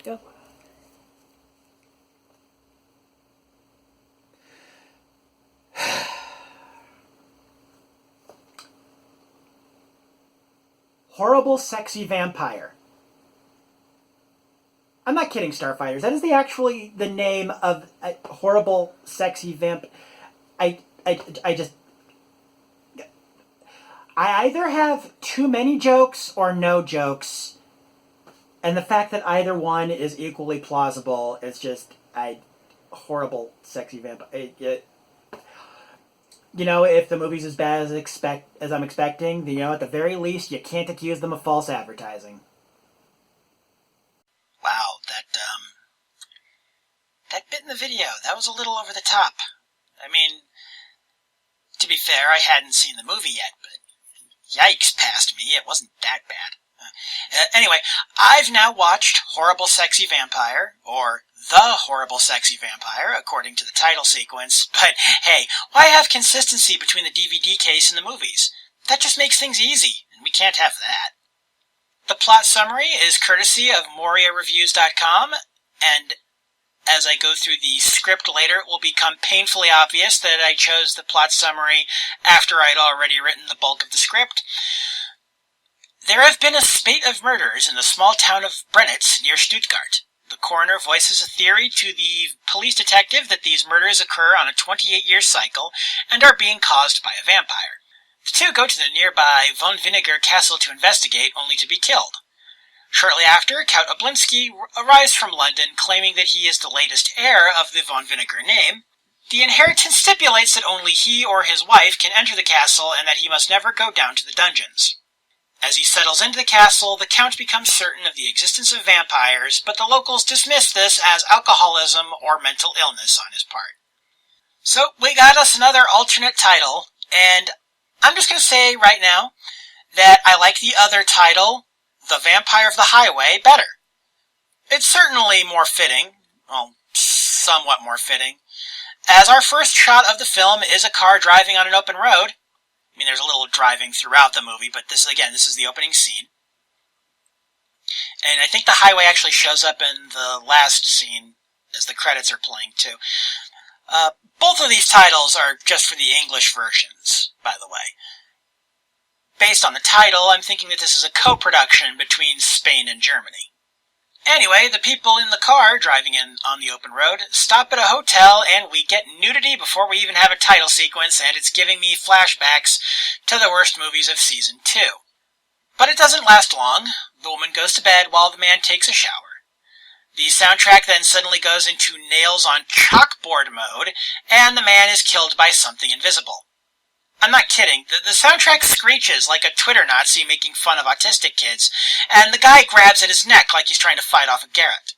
Go. Horrible Sexy Vampire. I'm not kidding, Starfighters. That is actually the name of a horrible sexy vamp. I either have too many jokes or no jokes, and the fact that either one is equally plausible is just horrible sexy vampire. If the movie's as bad as I'm expecting, at the very least, you can't accuse them of false advertising. Wow, that bit in the video, that was a little over the top. I mean, to be fair, I hadn't seen the movie yet, but yikes past me, it wasn't that bad. Anyway, I've now watched Horrible Sexy Vampire, or The Horrible Sexy Vampire, according to the title sequence, but hey, why have consistency between the DVD case and the movies? That just makes things easy, and we can't have that. The plot summary is courtesy of MoriaReviews.com, and as I go through the script later, it will become painfully obvious that I chose the plot summary after I'd already written the bulk of the script. There have been a spate of murders in the small town of Brennitz near Stuttgart. The coroner voices a theory to the police detective that these murders occur on a 28-year cycle and are being caused by a vampire. The two go to the nearby von Vinegar castle to investigate, only to be killed. Shortly after, Count Oblinsky arrives from London, claiming that he is the latest heir of the von Vinegar name. The inheritance stipulates that only he or his wife can enter the castle and that he must never go down to the dungeons. As he settles into the castle, the Count becomes certain of the existence of vampires, but the locals dismiss this as alcoholism or mental illness on his part. So, we got us another alternate title, and I'm just going to say right now that I like the other title, The Vampire of the Highway, better. It's certainly more fitting, well, somewhat more fitting, as our first shot of the film is a car driving on an open road. I mean, there's a little driving throughout the movie, but this is the opening scene. And I think the highway actually shows up in the last scene as the credits are playing, too. Both of these titles are just for the English versions, by the way. Based on the title, I'm thinking that this is a co-production between Spain and Germany. Anyway, the people in the car driving in on the open road stop at a hotel, and we get nudity before we even have a title sequence, and it's giving me flashbacks to the worst movies of Season 2. But it doesn't last long. The woman goes to bed while the man takes a shower. The soundtrack then suddenly goes into nails on chalkboard mode, and the man is killed by something invisible. I'm not kidding. The soundtrack screeches like a Twitter Nazi making fun of autistic kids, and the guy grabs at his neck like he's trying to fight off a Garrett.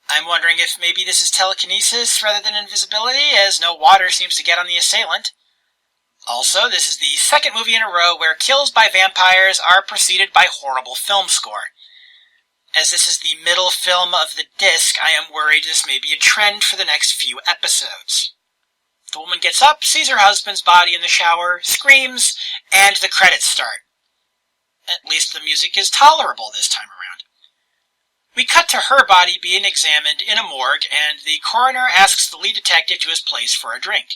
I'm wondering if maybe this is telekinesis rather than invisibility, as no water seems to get on the assailant. Also, this is the second movie in a row where kills by vampires are preceded by horrible film score. As this is the middle film of the disc, I am worried this may be a trend for the next few episodes. The woman gets up, sees her husband's body in the shower, screams, and the credits start. At least the music is tolerable this time around. We cut to her body being examined in a morgue, and the coroner asks the lead detective to his place for a drink.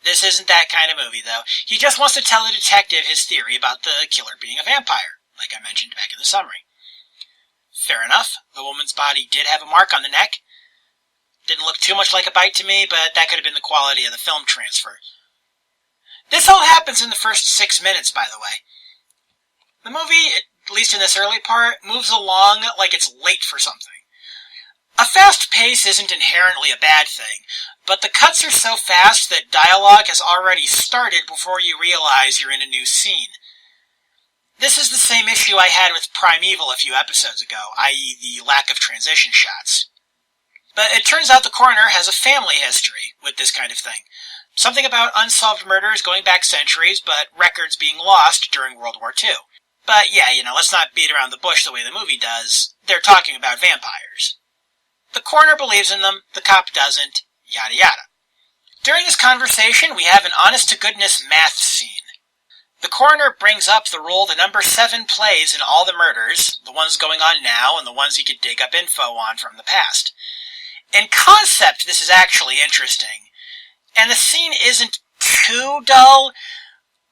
This isn't that kind of movie, though. He just wants to tell the detective his theory about the killer being a vampire, like I mentioned back in the summary. Fair enough, the woman's body did have a mark on the neck. Didn't look too much like a bite to me, but that could have been the quality of the film transfer. This all happens in the first 6 minutes, by the way. The movie, at least in this early part, moves along like it's late for something. A fast pace isn't inherently a bad thing, but the cuts are so fast that dialogue has already started before you realize you're in a new scene. This is the same issue I had with Primeval a few episodes ago, i.e. the lack of transition shots. But it turns out the coroner has a family history with this kind of thing. Something about unsolved murders going back centuries, but records being lost during World War II. But yeah, let's not beat around the bush the way the movie does. They're talking about vampires. The coroner believes in them, the cop doesn't, yada yada. During this conversation, we have an honest-to-goodness math scene. The coroner brings up the role the number 7 plays in all the murders, the ones going on now and the ones he could dig up info on from the past. In concept, this is actually interesting, and the scene isn't too dull,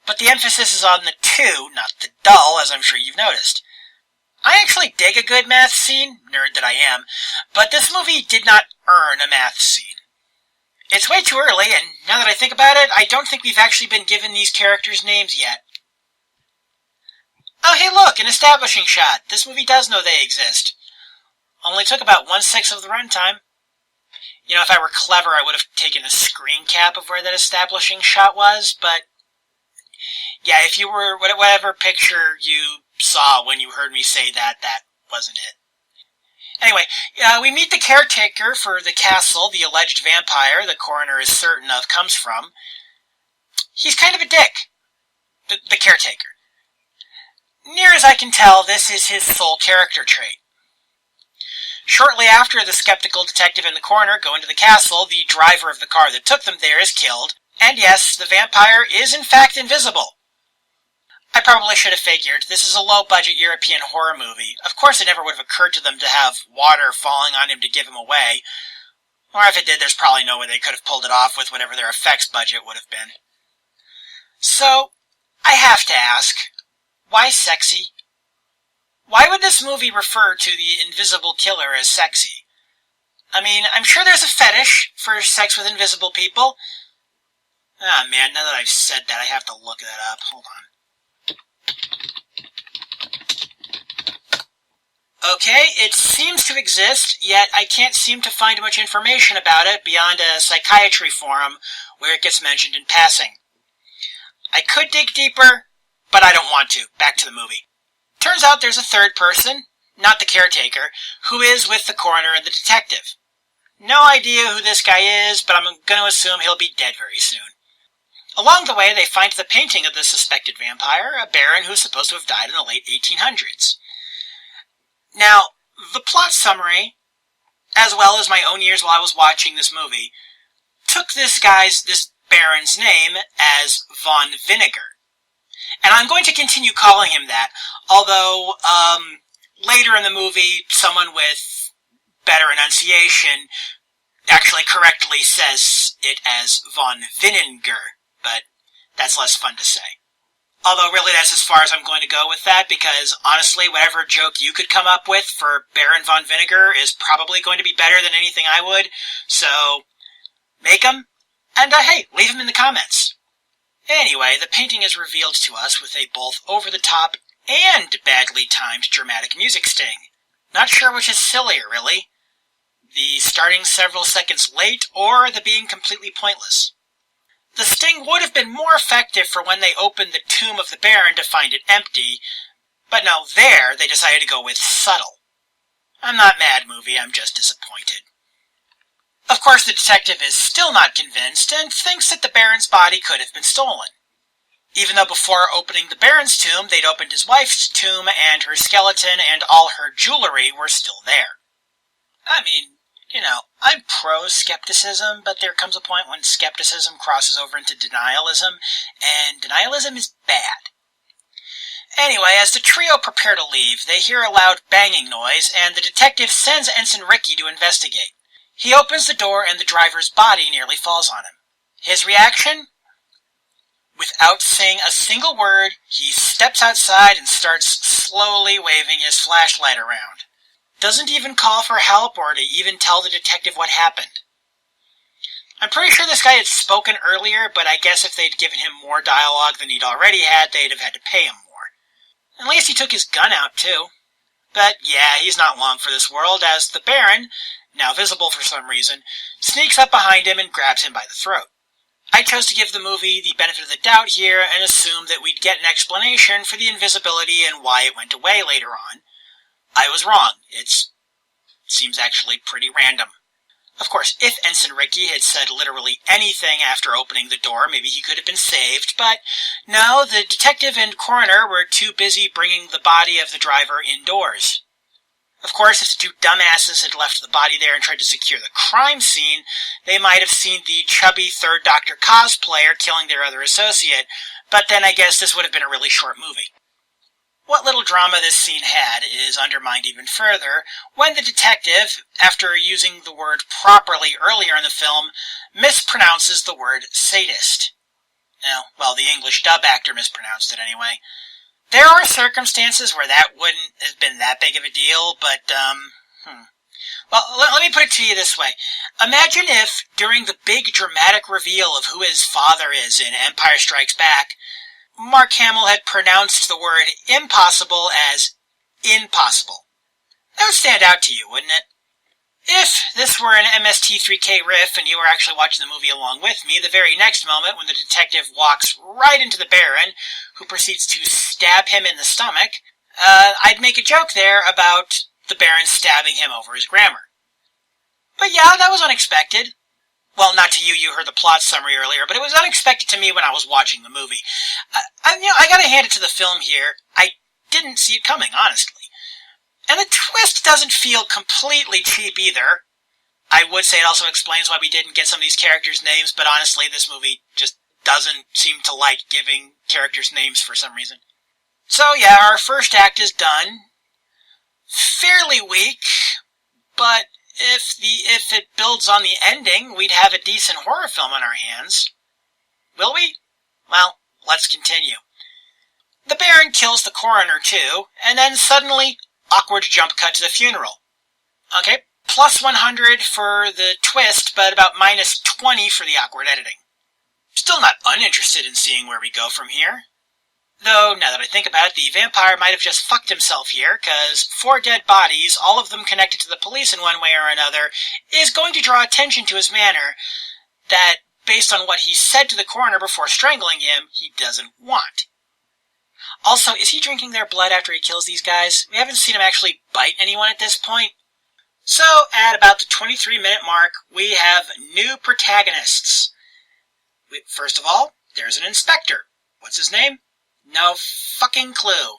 but the emphasis is on the too, not the dull, as I'm sure you've noticed. I actually dig a good math scene, nerd that I am, but this movie did not earn a math scene. It's way too early, and now that I think about it, I don't think we've actually been given these characters' names yet. Oh, hey look, an establishing shot. This movie does know they exist. Only took about 1/6 of the runtime. You know, if I were clever, I would have taken a screen cap of where that establishing shot was, but yeah, if you were, whatever picture you saw when you heard me say that, that wasn't it. Anyway, we meet the caretaker for the castle the alleged vampire the coroner is certain of comes from. He's kind of a dick. The caretaker. Near as I can tell, this is his sole character trait. Shortly after the skeptical detective and the coroner go into the castle, the driver of the car that took them there is killed, and yes, the vampire is in fact invisible. I probably should have figured, this is a low-budget European horror movie. Of course it never would have occurred to them to have water falling on him to give him away. Or if it did, there's probably no way they could have pulled it off with whatever their effects budget would have been. So, I have to ask, why sexy? Why would this movie refer to the invisible killer as sexy? I mean, I'm sure there's a fetish for sex with invisible people. Ah, man, now that I've said that, I have to look that up. Hold on. Okay, it seems to exist, yet I can't seem to find much information about it beyond a psychiatry forum where it gets mentioned in passing. I could dig deeper, but I don't want to. Back to the movie. Turns out there's a third person, not the caretaker, who is with the coroner and the detective. No idea who this guy is, but I'm going to assume he'll be dead very soon. Along the way, they find the painting of the suspected vampire, a baron who's supposed to have died in the late 1800s. Now, the plot summary, as well as my own years while I was watching this movie, took this baron's name as Von Vinegar. And I'm going to continue calling him that, although later in the movie, someone with better enunciation actually correctly says it as Von Vinegar, but that's less fun to say. Although really that's as far as I'm going to go with that, because honestly, whatever joke you could come up with for Baron Von Vinegar is probably going to be better than anything I would, so make them, and hey, leave them in the comments. Anyway, the painting is revealed to us with a both over-the-top and badly timed dramatic music sting. Not sure which is sillier, really. The starting several seconds late, or the being completely pointless. The sting would have been more effective for when they opened the tomb of the Baron to find it empty, but no, there they decided to go with subtle. I'm not mad, movie, I'm just disappointed. Of course, the detective is still not convinced and thinks that the Baron's body could have been stolen. Even though before opening the Baron's tomb, they'd opened his wife's tomb and her skeleton and all her jewelry were still there. I mean, you know, I'm pro-skepticism, but there comes a point when skepticism crosses over into denialism, and denialism is bad. Anyway, as the trio prepare to leave, they hear a loud banging noise, and the detective sends Ensign Ricky to investigate. He opens the door, and the driver's body nearly falls on him. His reaction? Without saying a single word, he steps outside and starts slowly waving his flashlight around. Doesn't even call for help or to even tell the detective what happened. I'm pretty sure this guy had spoken earlier, but I guess if they'd given him more dialogue than he'd already had, they'd have had to pay him more. At least he took his gun out, too. But yeah, he's not long for this world, as the Baron, now visible for some reason, sneaks up behind him and grabs him by the throat. I chose to give the movie the benefit of the doubt here and assume that we'd get an explanation for the invisibility and why it went away later on. I was wrong. It seems actually pretty random. Of course, if Ensign Ricky had said literally anything after opening the door, maybe he could have been saved, but no, the detective and coroner were too busy bringing the body of the driver indoors. Of course, if the two dumbasses had left the body there and tried to secure the crime scene, they might have seen the chubby Third Doctor cosplayer killing their other associate, But then I guess this would have been a really short movie. What little drama this scene had is undermined even further when the detective, after using the word properly earlier in the film, mispronounces the word sadist. Well, the English dub actor mispronounced it anyway. There are circumstances where that wouldn't have been that big of a deal, but, Well, let me put it to you this way. Imagine if, during the big dramatic reveal of who his father is in Empire Strikes Back, Mark Hamill had pronounced the word impossible as impossible. That would stand out to you, wouldn't it? If this were an MST3K riff and you were actually watching the movie along with me, the very next moment when the detective walks right into the Baron, who proceeds to stab him in the stomach, I'd make a joke there about the Baron stabbing him over his grammar. But yeah, that was unexpected. Well, not to you, you heard the plot summary earlier, but it was unexpected to me when I was watching the movie. I gotta hand it to the film here. I didn't see it coming, honestly. And the twist doesn't feel completely cheap either. I would say it also explains why we didn't get some of these characters' names, but honestly, this movie just doesn't seem to like giving characters names for some reason. So yeah, our first act is done. Fairly weak, but if it builds on the ending, we'd have a decent horror film on our hands. Will we? Well, let's continue. The Baron kills the coroner too, and then suddenly, awkward jump cut to the funeral. Okay, plus 100 for the twist, but about minus 20 for the awkward editing. Still not uninterested in seeing where we go from here. Though, now that I think about it, the vampire might have just fucked himself here, cause 4 dead bodies, all of them connected to the police in one way or another, is going to draw attention to his manner that, based on what he said to the coroner before strangling him, he doesn't want. Also, is he drinking their blood after he kills these guys? We haven't seen him actually bite anyone at this point. So, at about the 23-minute mark, we have new protagonists. First of all, there's an inspector. What's his name? No fucking clue.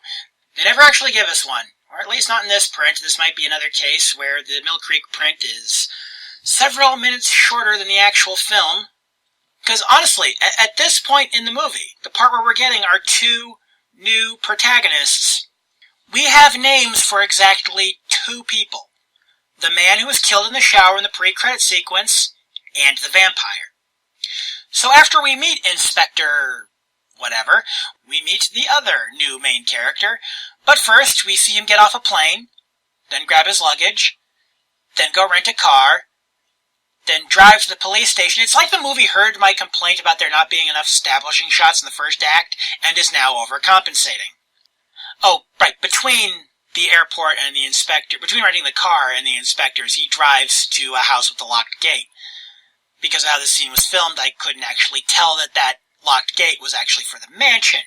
They never actually give us one. Or at least not in this print. This might be another case where the Mill Creek print is several minutes shorter than the actual film. Because honestly, at this point in the movie, the part where we're getting our 2 new protagonists, we have names for exactly 2 people. The man who was killed in the shower in the pre-credit sequence, and the vampire. So after we meet Inspector whatever, we meet the other new main character, but first we see him get off a plane, then grab his luggage, then go rent a car, then drive to the police station. It's like the movie heard my complaint about there not being enough establishing shots in the first act, and is now overcompensating. Oh, right, between the airport and the inspector, between renting the car and the inspectors, he drives to a house with a locked gate. Because of how this scene was filmed, I couldn't actually tell that locked gate was actually for the mansion.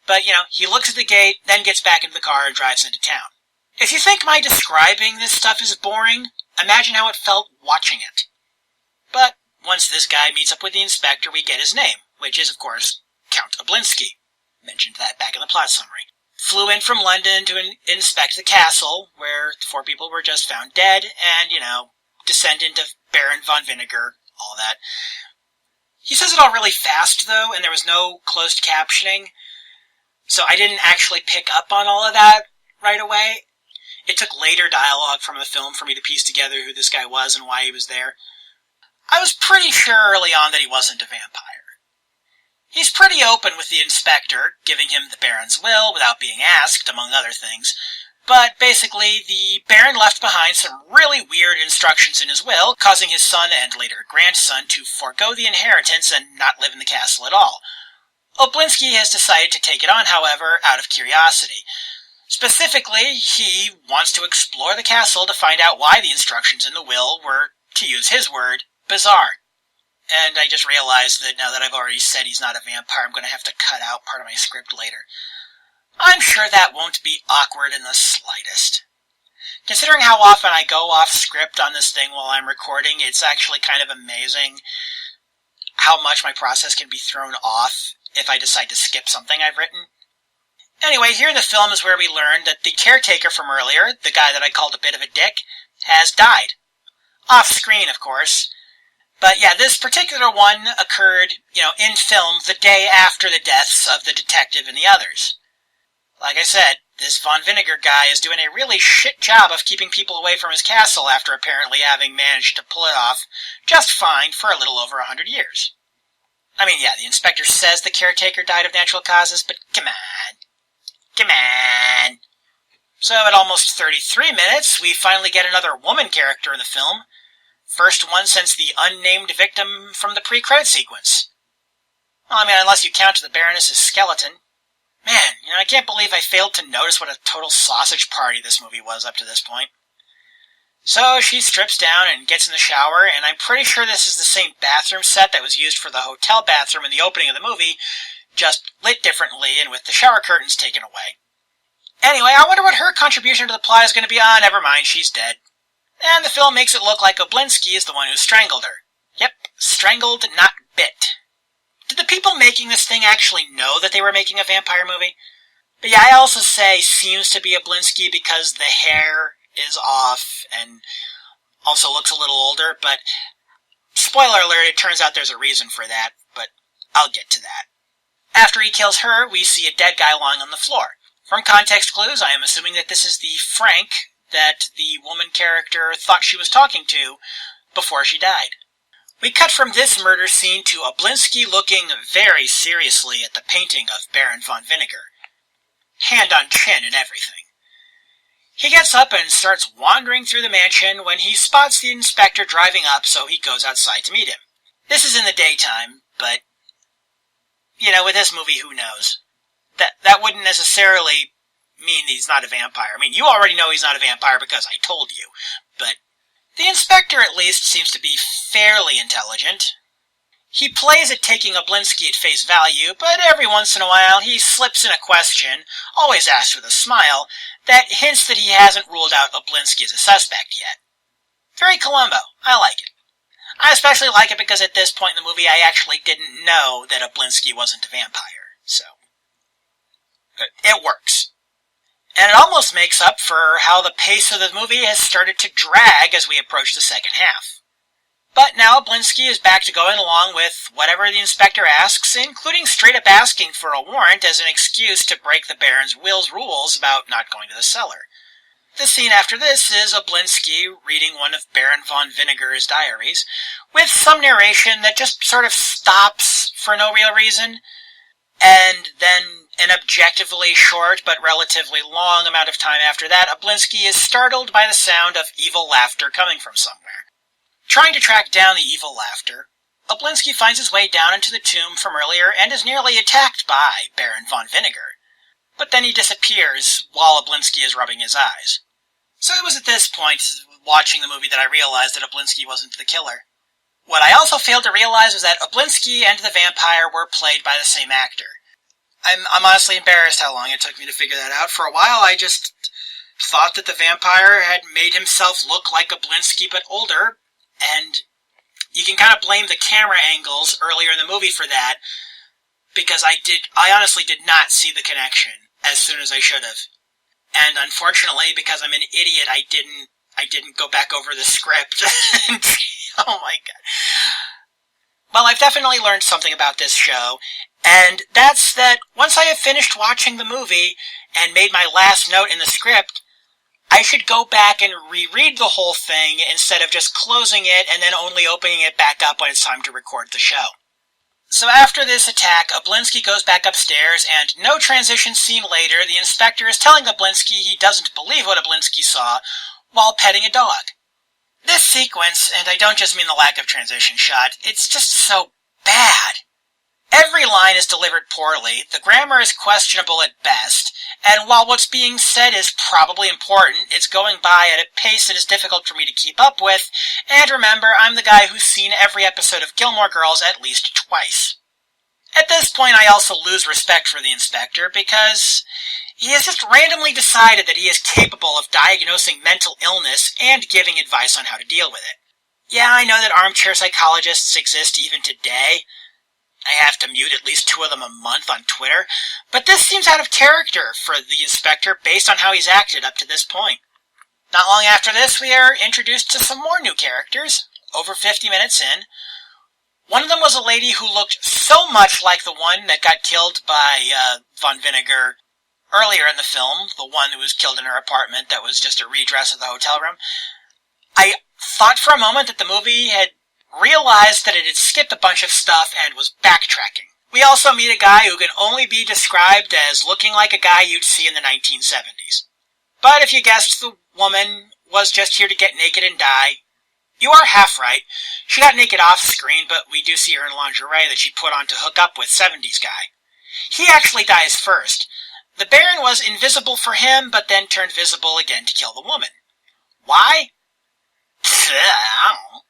But, he looks at the gate, then gets back into the car and drives into town. If you think my describing this stuff is boring, imagine how it felt watching it. But once this guy meets up with the inspector, we get his name, which is, of course, Count Oblinsky. Mentioned that back in the plot summary. Flew in from London to inspect the castle, where 4 people were just found dead, and, descendant of Baron von Vinegar, all that. He says it all really fast, though, and there was no closed captioning, so I didn't actually pick up on all of that right away. It took later dialogue from the film for me to piece together who this guy was and why he was there. I was pretty sure early on that he wasn't a vampire. He's pretty open with the inspector, giving him the Baron's will without being asked, among other things. But basically, the Baron left behind some really weird instructions in his will, causing his son and later grandson to forego the inheritance and not live in the castle at all. Oblinsky has decided to take it on, however, out of curiosity. Specifically, he wants to explore the castle to find out why the instructions in the will were, to use his word, bizarre. And I just realized that now that I've already said he's not a vampire, I'm going to have to cut out part of my script later. I'm sure that won't be awkward in the slightest. Considering how often I go off script on this thing while I'm recording, it's actually kind of amazing how much my process can be thrown off if I decide to skip something I've written. Anyway, here in the film is where we learn that the caretaker from earlier, the guy that I called a bit of a dick, has died. Off screen, of course. But yeah, this particular one occurred, in film the day after the deaths of the detective and the others. Like I said, this Von Vinegar guy is doing a really shit job of keeping people away from his castle after apparently having managed to pull it off just fine for a little over 100 years. I mean, yeah, the inspector says the caretaker died of natural causes, but come on. So at almost 33 minutes, we finally get another woman character in the film. First one since the unnamed victim from the pre-credit sequence. Well, I mean, unless you count the Baroness's skeleton. Man, I can't believe I failed to notice what a total sausage party this movie was up to this point. So she strips down and gets in the shower, and I'm pretty sure this is the same bathroom set that was used for the hotel bathroom in the opening of the movie, just lit differently and with the shower curtains taken away. Anyway, I wonder what her contribution to the plot is going to be. Never mind, she's dead. And the film makes it look like Oblinsky is the one who strangled her. Yep, strangled, not bit. Did the people making this thing actually know that they were making a vampire movie? But yeah, I also say seems to be Oblinsky because the hair is off and also looks a little older, but spoiler alert, it turns out there's a reason for that, but I'll get to that. After he kills her, we see a dead guy lying on the floor. From context clues, I am assuming that this is the Frank that the woman character thought she was talking to before she died. We cut from this murder scene to Oblinsky looking very seriously at the painting of Baron von Vinegar. Hand on chin and everything. He gets up and starts wandering through the mansion when he spots the inspector driving up, so he goes outside to meet him. This is in the daytime, but, with this movie, who knows? That wouldn't necessarily mean he's not a vampire. I mean, you already know he's not a vampire because I told you, but the inspector at least seems to be fairly intelligent. He plays at taking Oblinsky at face value, but every once in a while he slips in a question, always asked with a smile, that hints that he hasn't ruled out Oblinsky as a suspect yet. Very Columbo. I like it. I especially like it because at this point in the movie I actually didn't know that Oblinsky wasn't a vampire, so it works. And it almost makes up for how the pace of the movie has started to drag as we approach the second half. But now Oblinsky is back to going along with whatever the inspector asks, including straight up asking for a warrant as an excuse to break the Baron's will's rules about not going to the cellar. The scene after this is Oblinsky reading one of Baron von Vinegar's diaries, with some narration that just sort of stops for no real reason, and then an objectively short but relatively long amount of time after that, Oblinsky is startled by the sound of evil laughter coming from somewhere. Trying to track down the evil laughter, Oblinsky finds his way down into the tomb from earlier and is nearly attacked by Baron von Vinegar. But then he disappears while Oblinsky is rubbing his eyes. So it was at this point, watching the movie, that I realized that Oblinsky wasn't the killer. What I also failed to realize was that Oblinsky and the vampire were played by the same actor. I'm honestly embarrassed how long it took me to figure that out. For a while, I just thought that the vampire had made himself look like Oblinsky but older, and you can kind of blame the camera angles earlier in the movie for that, because I honestly did not see the connection as soon as I should have. And unfortunately, because I'm an idiot, I didn't go back over the script. Oh my god. Well, I've definitely learned something about this show, and that's that once I have finished watching the movie and made my last note in the script, I should go back and reread the whole thing instead of just closing it and then only opening it back up when it's time to record the show. So after this attack, Oblinsky goes back upstairs, and no transition scene later, the inspector is telling Oblinsky he doesn't believe what Oblinsky saw while petting a dog. This sequence, and I don't just mean the lack of transition shot, it's just so bad. Every line is delivered poorly, the grammar is questionable at best, and while what's being said is probably important, it's going by at a pace that is difficult for me to keep up with, and remember, I'm the guy who's seen every episode of Gilmore Girls at least twice. At this point, I also lose respect for the inspector, because he has just randomly decided that he is capable of diagnosing mental illness and giving advice on how to deal with it. Yeah, I know that armchair psychologists exist even today. I have to mute at least 2 of them a month on Twitter, but this seems out of character for the inspector based on how he's acted up to this point. Not long after this, we are introduced to some more new characters, over 50 minutes in. One of them was a lady who looked so much like the one that got killed by Von Vinegar earlier in the film, the one who was killed in her apartment that was just a redress of the hotel room. I thought for a moment that the movie had realized that it had skipped a bunch of stuff and was backtracking. We also meet a guy who can only be described as looking like a guy you'd see in the 1970s. But if you guessed the woman was just here to get naked and die, you are half right. She got naked off screen, but we do see her in lingerie that she put on to hook up with 70s guy. He actually dies first. The Baron was invisible for him, but then turned visible again to kill the woman. Why? I don't know.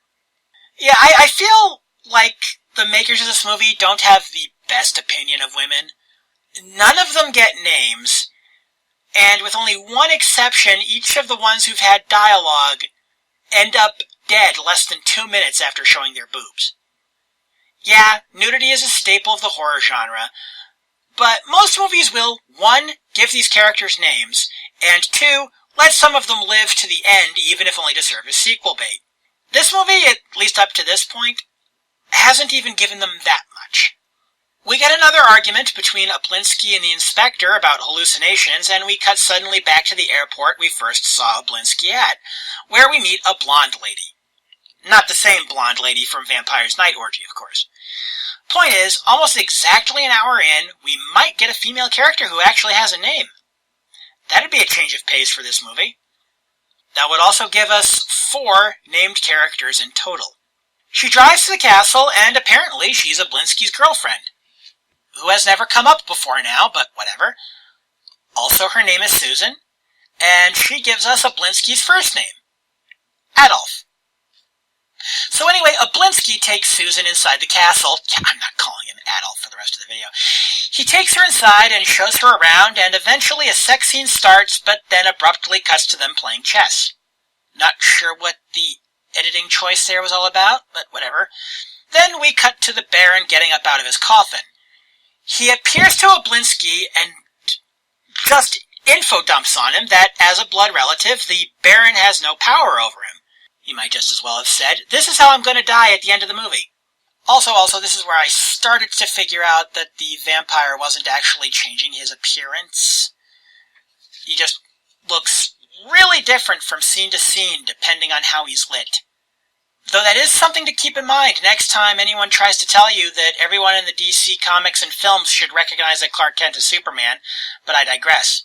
Yeah, I feel like the makers of this movie don't have the best opinion of women. None of them get names, and with only one exception, each of the ones who've had dialogue end up dead less than 2 minutes after showing their boobs. Yeah, nudity is a staple of the horror genre, but most movies will, 1, give these characters names, and 2, let some of them live to the end, even if only to serve as sequel bait. This movie, at least up to this point, hasn't even given them that much. We get another argument between Oblinsky and the inspector about hallucinations, and we cut suddenly back to the airport we first saw Oblinsky at, where we meet a blonde lady. Not the same blonde lady from Vampire's Night Orgy, of course. Point is, almost exactly an hour in, we might get a female character who actually has a name. That'd be a change of pace for this movie. That would also give us 4 named characters in total. She drives to the castle, and apparently she's Oblinsky's girlfriend, who has never come up before now, but whatever. Also, her name is Susan, and she gives us Oblinsky's first name, Adolf. So anyway, Oblinsky takes Susan inside the castle. Yeah, I'm not calling him Adolf for the rest of the video. He takes her inside and shows her around, and eventually a sex scene starts, but then abruptly cuts to them playing chess. Not sure what the editing choice there was all about, but whatever. Then we cut to the Baron getting up out of his coffin. He appears to Oblinsky and just info dumps on him that, as a blood relative, the Baron has no power over him. He might just as well have said, "This is how I'm going to die at the end of the movie." Also, this is where I started to figure out that the vampire wasn't actually changing his appearance. He just looks really different from scene to scene, depending on how he's lit. Though that is something to keep in mind next time anyone tries to tell you that everyone in the DC comics and films should recognize that Clark Kent is Superman, but I digress.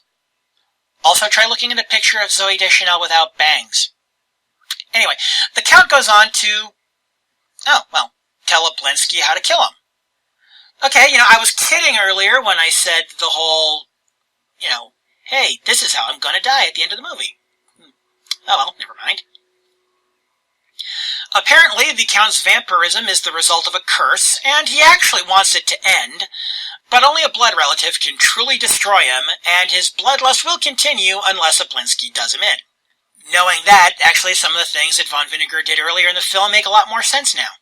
Also, try looking at a picture of Zooey Deschanel without bangs. Anyway, the Count goes on to, tell Oblinsky how to kill him. Okay, I was kidding earlier when I said the whole, hey, this is how I'm going to die at the end of the movie. Oh well, never mind. Apparently, the Count's vampirism is the result of a curse, and he actually wants it to end, but only a blood relative can truly destroy him, and his bloodlust will continue unless Oblinsky does him in. Knowing that, actually some of the things that Von Vinegar did earlier in the film make a lot more sense now.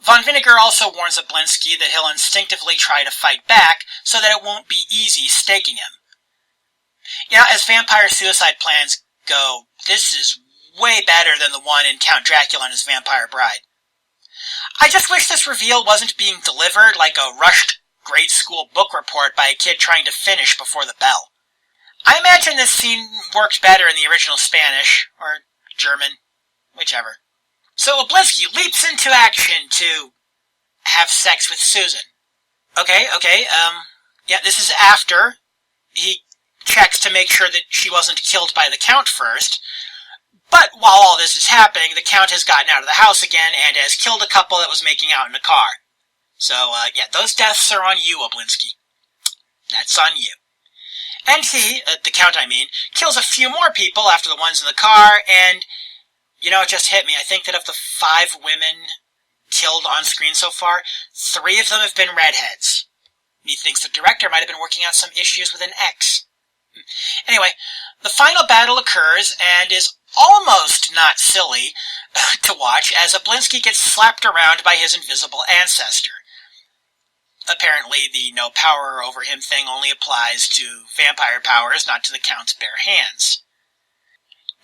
Von Vinegar also warns Oblinsky that he'll instinctively try to fight back, so that it won't be easy staking him. As vampire suicide plans go, this is way better than the one in Count Dracula and his Vampire Bride. I just wish this reveal wasn't being delivered like a rushed grade school book report by a kid trying to finish before the bell. I imagine this scene worked better in the original Spanish, or German, whichever. So Oblinsky leaps into action to have sex with Susan. Okay, this is after he checks to make sure that she wasn't killed by the Count first. But while all this is happening, the Count has gotten out of the house again and has killed a couple that was making out in a car. So, those deaths are on you, Oblinsky. That's on you. And he, the Count I mean, kills a few more people after the ones in the car, and, it just hit me. I think that of the 5 women killed on screen so far, 3 of them have been redheads. Methinks the director might have been working out some issues with an X. Anyway, the final battle occurs, and is almost not silly to watch as Oblinsky gets slapped around by his invisible ancestor. Apparently, the no power over him thing only applies to vampire powers, not to the Count's bare hands.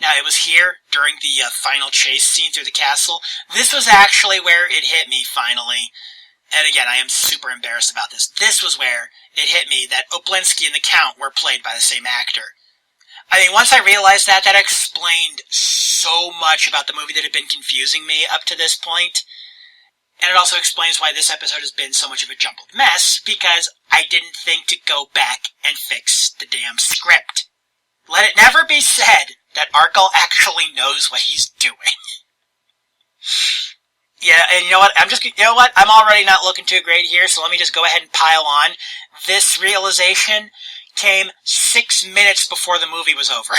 Now, it was here, during the final chase scene through the castle. This was actually where it hit me, finally. And again, I am super embarrassed about this. This was where it hit me that Oblinsky and the Count were played by the same actor. I mean, once I realized that, that explained so much about the movie that had been confusing me up to this point. And it also explains why this episode has been so much of a jumbled mess, because I didn't think to go back and fix the damn script. Let it never be said that Arkle actually knows what he's doing. Yeah, and you know what? I'm already not looking too great here, so let me just go ahead and pile on. This realization came 6 minutes before the movie was over.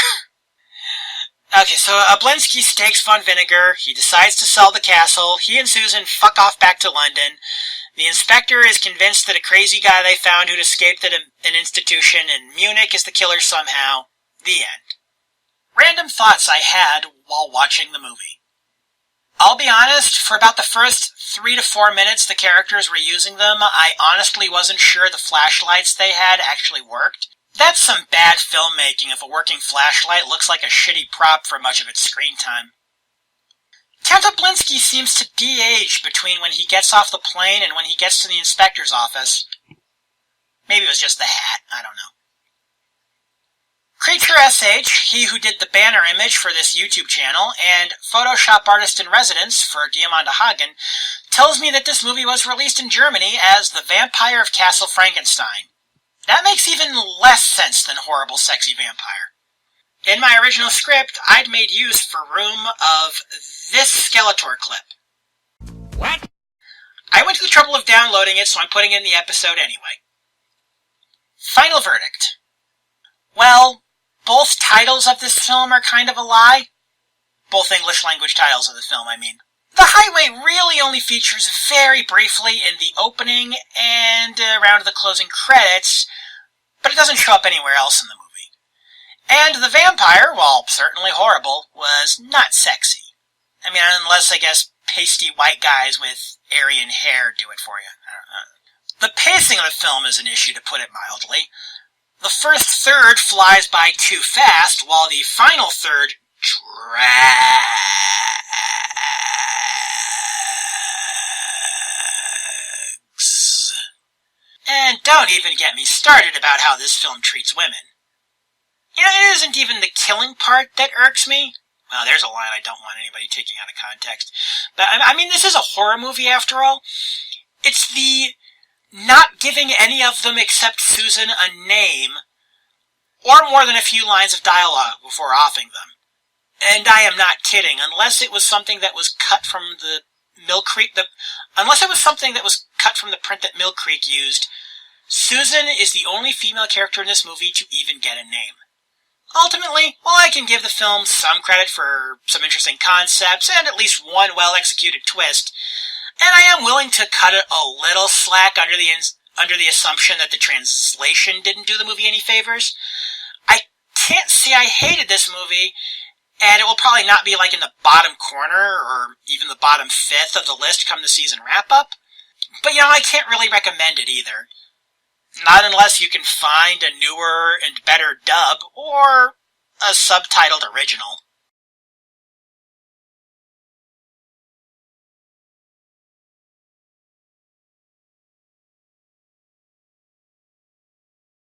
Okay, so Oblinsky stakes Von Vinegar. He decides to sell the castle. He and Susan fuck off back to London. The inspector is convinced that a crazy guy they found who'd escaped at an institution in Munich is the killer somehow. The end. Random thoughts I had while watching the movie. I'll be honest, for about the first 3 to 4 minutes the characters were using them, I honestly wasn't sure the flashlights they had actually worked. That's some bad filmmaking if a working flashlight looks like a shitty prop for much of its screen time. Count Oblinsky seems to de-age between when he gets off the plane and when he gets to the inspector's office. Maybe it was just the hat, I don't know. Creature SH, he who did the banner image for this YouTube channel, and Photoshop artist in residence for Diamanda Hagen, tells me that this movie was released in Germany as The Vampire of Castle Frankenstein. That makes even less sense than Horrible Sexy Vampire. In my original script, I'd made use for room of this Skeletor clip. What? I went to the trouble of downloading it, so I'm putting it in the episode anyway. Final verdict. Well, both titles of this film are kind of a lie. Both English language titles of the film, I mean. The highway really only features very briefly in the opening and around the closing credits, but it doesn't show up anywhere else in the movie. And the vampire, while certainly horrible, was not sexy. I mean, unless, I guess, pasty white guys with Aryan hair do it for you. The pacing of the film is an issue, to put it mildly. The first third flies by too fast, while the final third drags. And don't even get me started about how this film treats women. You know, it isn't even the killing part that irks me. Well, there's a line I don't want anybody taking out of context. But, I mean, this is a horror movie after all. It's the not giving any of them except Susan a name, or more than a few lines of dialogue before offing them. And I am not kidding, unless it was something that was cut from the print that Mill Creek used, Susan is the only female character in this movie to even get a name. Ultimately, while I can give the film some credit for some interesting concepts and at least one well-executed twist, and I am willing to cut it a little slack under the assumption that the translation didn't do the movie any favors, I can't say I hated this movie, and it will probably not be like in the bottom corner or even the bottom fifth of the list come the season wrap-up. But, you know, I can't really recommend it either. Not unless you can find a newer and better dub or a subtitled original.